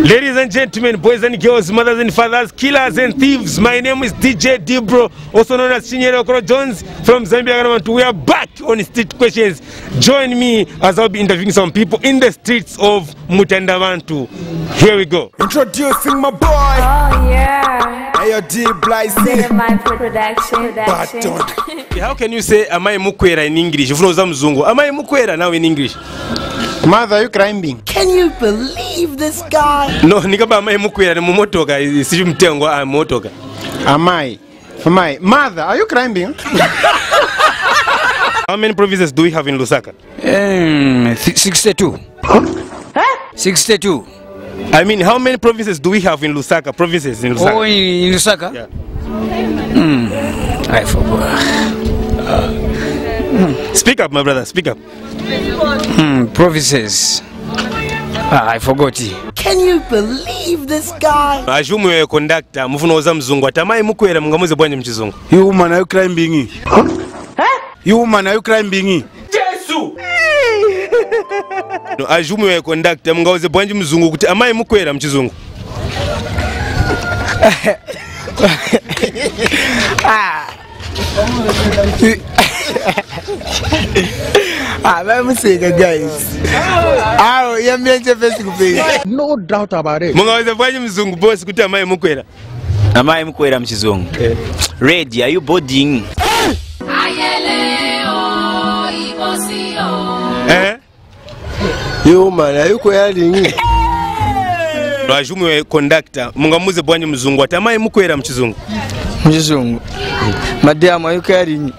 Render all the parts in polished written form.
Ladies and gentlemen, boys and girls, mothers and fathers, killers and thieves, my name is DJ Dibro, also known as Chinyere Okoro Jones from Zambia. We are back on Street Questions. Join me as I'll be interviewing some people in the streets of Mutandavantu. Here we go. Introducing my boy. Oh yeah. AOD Blyce. My production. How can you say Amai Mukwera in English? If you know Zamzungu, Amai Mukwera now in English. Mother, are you climbing? Can you believe this guy? No, nikaba Amai Mukwera ni mumotoka, sijumtengwa amotoka. Amai. Mother, are you climbing? How many provinces do we have in Lusaka? 62. Huh? 62. I mean, how many provinces do we have in Lusaka? Provinces in Lusaka? Oh, in Lusaka? Yeah. I forgot. Speak up, my brother, speak up. Provinces. I forgot. Can you believe this guy? Ajumu ya conductor, mufuno oza mzungu. Atamai mukwera mungamuze bwanje mchizungu. You woman, are you climbing? Huh? You woman, are you climbing? Jesu! No, ajumu ya conductor, mungamuze bwanje mzungu. Kuti amai mukwera mchizungu. Guys. No doubt about it. Mungamuze bwanje mzungu boss kuti amai mukwera. Amai mukwera mchizungu. Ready, are you boarding? You man, are you climbing? No, ajumu ya conductor, mungamuze bwanje mzungu. Atamai mukwera mchizungu. Mchizungu. Madam, are you carrying?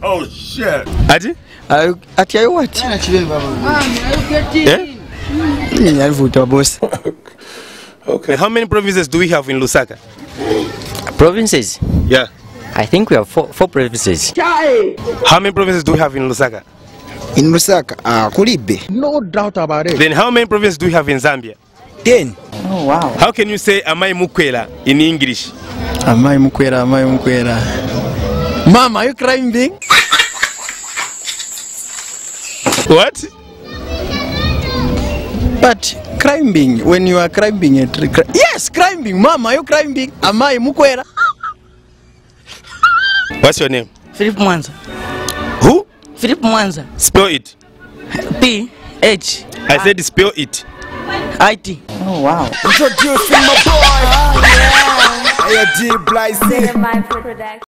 Oh shit. Ati? Are you what? Yeah? Boss. Okay. How many provinces do we have in Lusaka? Provinces? Yeah. I think we have four provinces. How many provinces do we have in Lusaka? In Lusaka, Kuribe. No doubt about it. Then how many provinces do we have in Zambia? 10. Oh wow. How can you say amai mukwera in English? Amai mukwera. Mama, are you climbing? What? But climbing, when you are climbing a tree. Yes, climbing. Mama, are you climbing? Amai mukwera. What's your name? Philip Mwanza. Who? Philip Mwanza. Spell it. P-H. I said spell it. I-T. Oh wow. Introducing my boy. Oh yeah. AOD Blyce. My production.